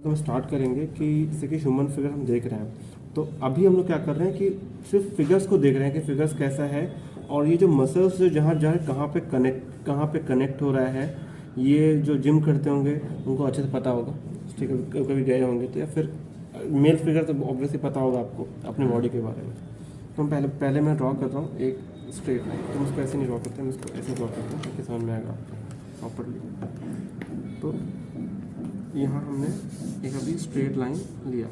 तो हम स्टार्ट करेंगे कि जैसे कि ह्यूमन फिगर हम देख रहे हैं, तो अभी हम लोग क्या कर रहे हैं कि सिर्फ फिगर्स को देख रहे हैं कि फिगर्स कैसा है, और ये जो मसल्स जो जहाँ जहाँ कहाँ पे कनेक्ट हो रहा है, ये जो जिम करते होंगे उनको अच्छे से पता होगा। ठीक है, कभी गए होंगे तो, या फिर मेल फिगर तो ऑब्वियसली पता होगा आपको अपने बॉडी के बारे में। तो हम पहले पहले मैं ड्रॉ कर रहा हूँ एक स्ट्रेट लाइन। तो हम उसको ऐसे नहीं ड्रॉ करते, हम इसको ऐसे ड्रॉ करते हैं ताकि समझ में आएगा आपको प्रॉपरली। तो यहाँ हमने एक अभी स्ट्रेट लाइन लिया,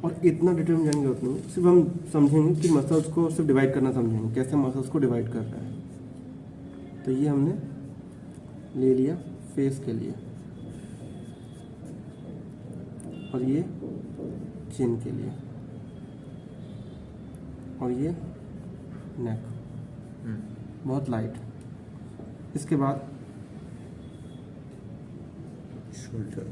और इतना डिटेल में जाएंगे उतनी, सिर्फ हम समझेंगे कि मसल्स को सिर्फ डिवाइड करना समझेंगे, कैसे मसल्स को डिवाइड कर रहा है। तो ये हमने ले लिया फेस के लिए, और ये चिन के लिए, और ये नेक, बहुत लाइट। इसके बाद शोल्डर,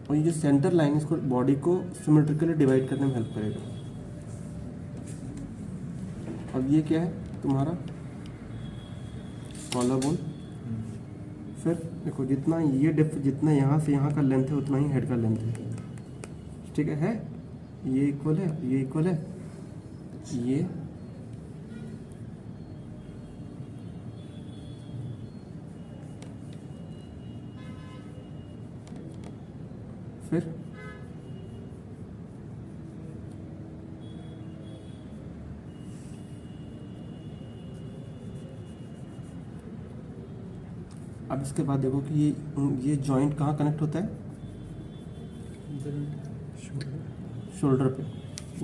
और ये जो सेंटर लाइन इसको बॉडी को सिमेट्रिकली डिवाइड करने में हेल्प करेगा। अब ये क्या है तुम्हारा कॉलर बोन। फिर देखो जितना ये डेप्थ, जितना यहाँ से यहाँ का लेंथ है उतना ही हेड का लेंथ है। ठीक है, ये इक्वल है, ये इक्वल है, ये फिर अब इसके बाद देखो कि ये जॉइंट कहाँ कनेक्ट होता है, शोल्डर पे,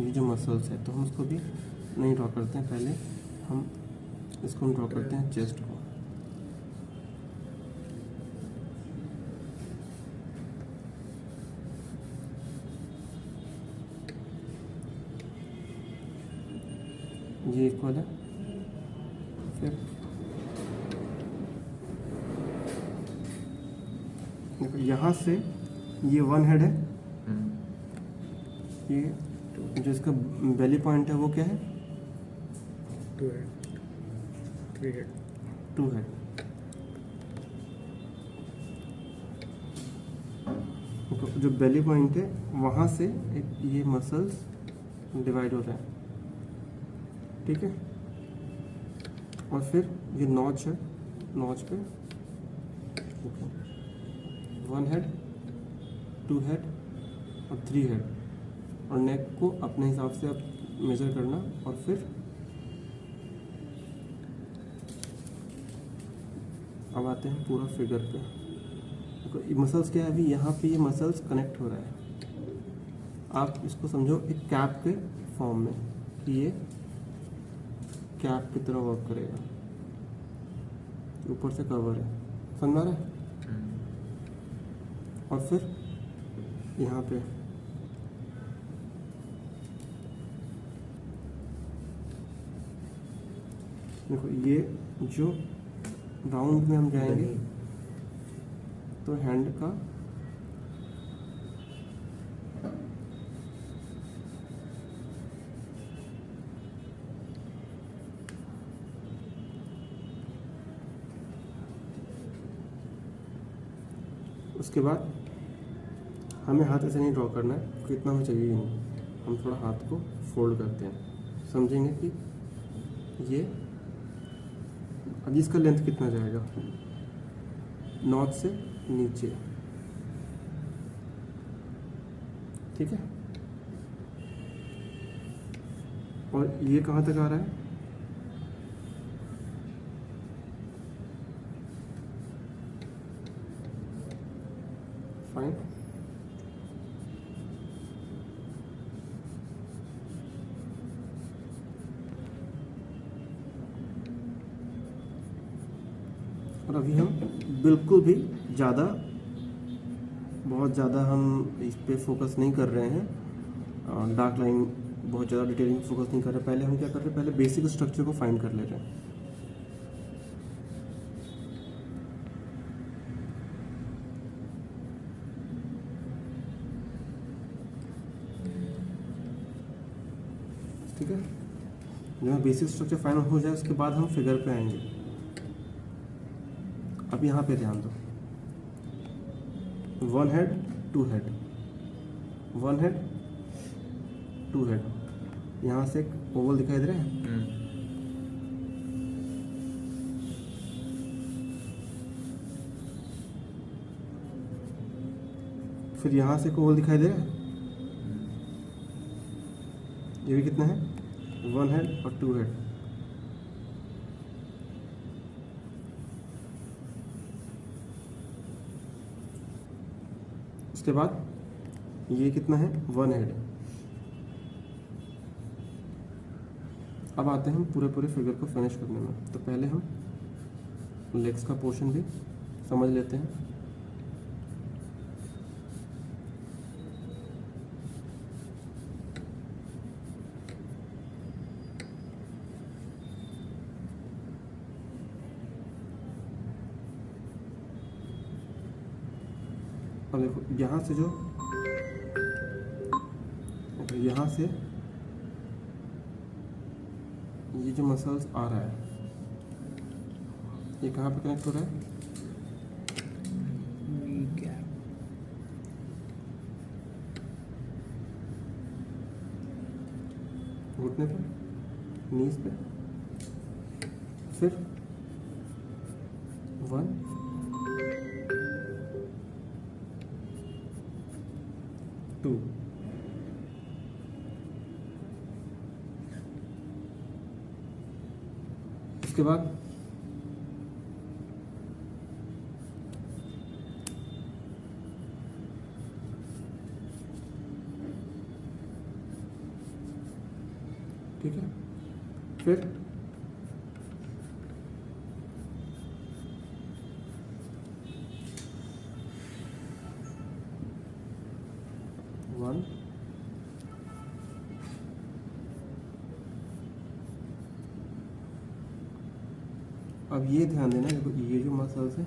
ये जो मसल्स है। तो हम उसको भी नहीं ड्रॉ करते हैं, पहले हम इसको हम ड्रॉ करते हैं चेस्ट को। ये इक्वल है, फिर देखो यहाँ से ये वन हेड है, ये जो इसका बेली पॉइंट है वो क्या है, two head, three head, two head. जो बेली पॉइंट है वहाँ से ये मसल्स डिवाइड हो रहे हैं। ठीक है, और फिर ये नॉच है, नॉच पे वन हेड, टू हेड और थ्री हेड, और नेक को अपने हिसाब से आप मेजर करना। और फिर अब आते हैं पूरा फिगर पे। देखो मसल्स क्या है, अभी यहाँ पे ये मसल्स कनेक्ट हो रहा है। आप इसको समझो एक कैप के फॉर्म में, कि ये कैप की तरह वर्क करेगा, ऊपर से कवर है, समझ में आ रहा है। और फिर यहाँ पे देखो, ये जो राउंड में हम जाएंगे तो हैंड का उसके बाद हमें हाथ ऐसे नहीं ड्रॉ करना है, क्योंकि इतना हमें चाहिए ही नहीं। हम थोड़ा हाथ को फोल्ड करते हैं, समझेंगे कि ये अब इसका लेंथ कितना जाएगा, नॉच से नीचे। ठीक है, और ये कहाँ तक आ रहा है, फाइन। और अभी हम बिल्कुल भी बहुत ज़्यादा हम इस पे फोकस नहीं कर रहे हैं, डार्क लाइन बहुत ज़्यादा डिटेलिंग फोकस नहीं कर रहे। पहले हम क्या कर रहे हैं, पहले बेसिक स्ट्रक्चर को फाइंड कर ले रहे हैं। ठीक है, जब बेसिक स्ट्रक्चर फाइनल हो जाए उसके बाद हम फिगर पे आएंगे। अब यहाँ पे ध्यान दो, 1 हेड 2 हेड, 1 हेड 2 हेड, यहाँ से एक ओवल दिखाई दे रहा है। फिर यहाँ से एक ओवल दिखाई दे रहा है, ये भी कितना है, 1 हेड और 2 हेड। उसके बाद ये कितना है, 1 हेड। अब आते हैं हम पूरे पूरे फिगर को फिनिश करने में। तो पहले हम लेग्स का पोर्शन भी समझ लेते हैं। अब देखो यहाँ से यहाँ से ये जो मसल्स आ रहा है, ये कहाँ पे कनेक्ट हो रहा है, घुटने पे, नीज पे। फिर 1 2, उसके बाद ठीक है, फिर 1 अब ये ध्यान देना, देखो ये जो मसल्स है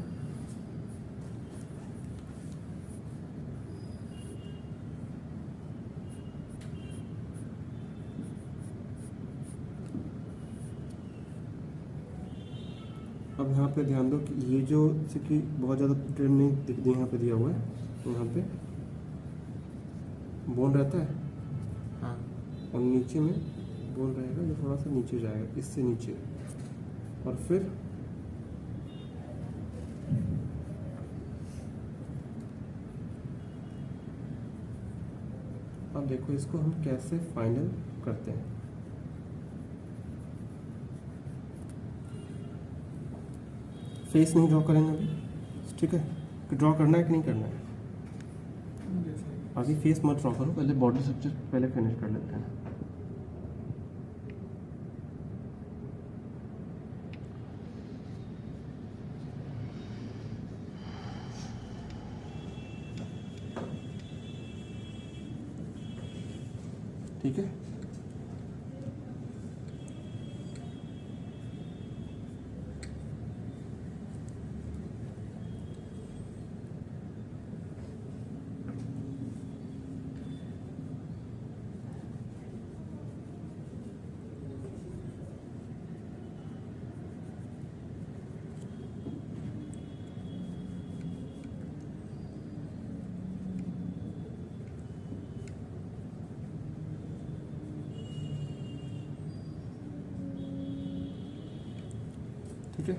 अब यहाँ पे ध्यान दो कि ये जो जैसे कि बहुत ज़्यादा ट्रेंड नहीं यहाँ पे दिया हुआ है, तो यहाँ पे बोन रहता है। हाँ। और नीचे में बोन रहेगा जो थोड़ा सा नीचे जाएगा, इससे नीचे। और फिर अब देखो इसको हम कैसे फाइनल करते हैं। फेस नहीं ड्रॉ करेंगे अभी, ठीक है, कि ड्रॉ करना है कि नहीं करना है। अभी फेस मत ड्रॉ करो, पहले बॉडी स्ट्रक्चर पहले फिनिश कर लेते हैं। ठीक है, ठीक है।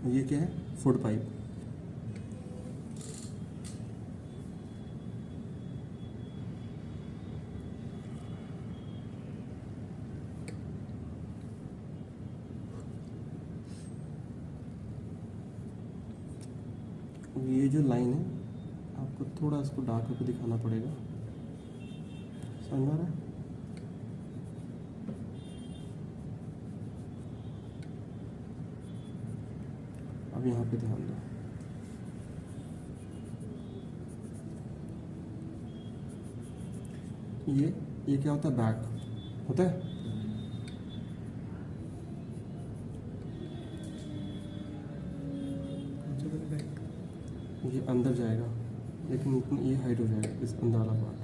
ये क्या है, फूड पाइप। ये जो लाइन है आपको थोड़ा इसको डार्क करके दिखाना पड़ेगा, समझ आ रहा है। अब यहाँ पे ध्यान दो, ये ये क्या होता है, बैक होता है। ये अंदर जाएगा लेकिन ये हाइड हो जाएगा इस अंदर वाला पार्ट।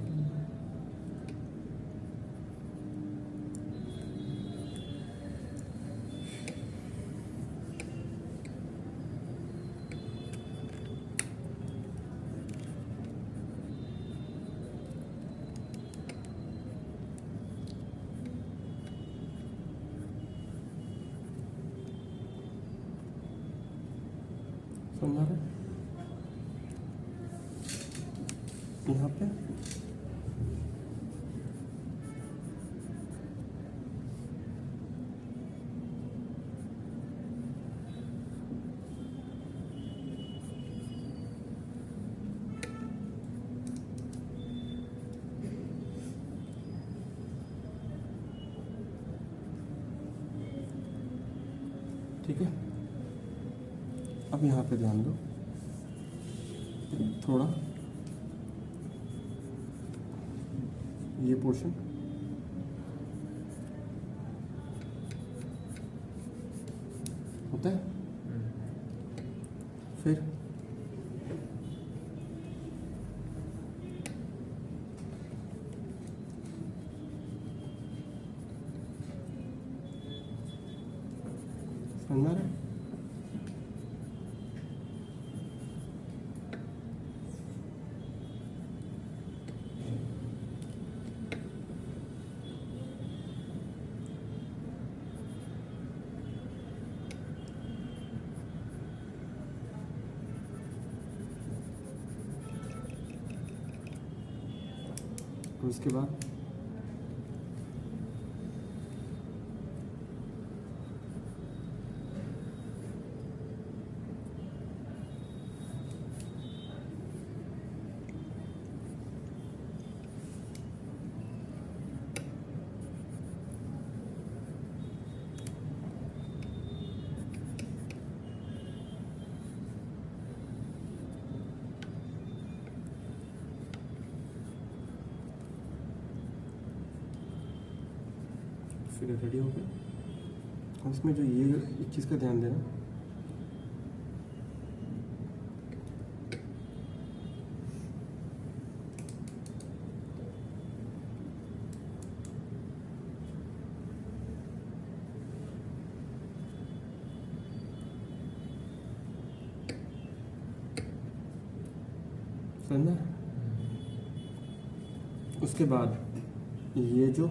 समझा रहे यहाँ पे ठीक है। अब यहाँ पे ध्यान दो थोड़ा, ये पोर्शन होता है, फिर समझा रहे हैं? और उसके बाद फिर रेडी हो गया। और इसमें जो ये एक चीज़ का ध्यान देना, समझा। उसके बाद ये जो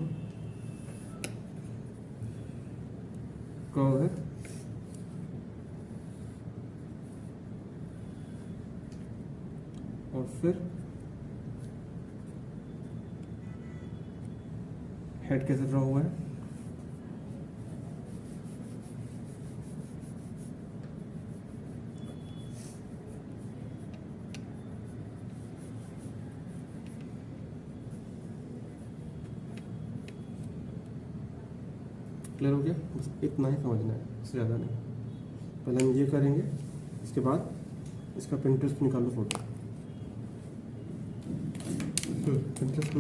कर्व है और फिर हेड कैसे ड्रॉ हुआ है, क्लियर हो गया। बस इतना ही समझना है, इससे ज़्यादा नहीं। पहले हम ये करेंगे, इसके बाद इसका पिंटरेस्ट निकालो फोटो। पिंटरेस्ट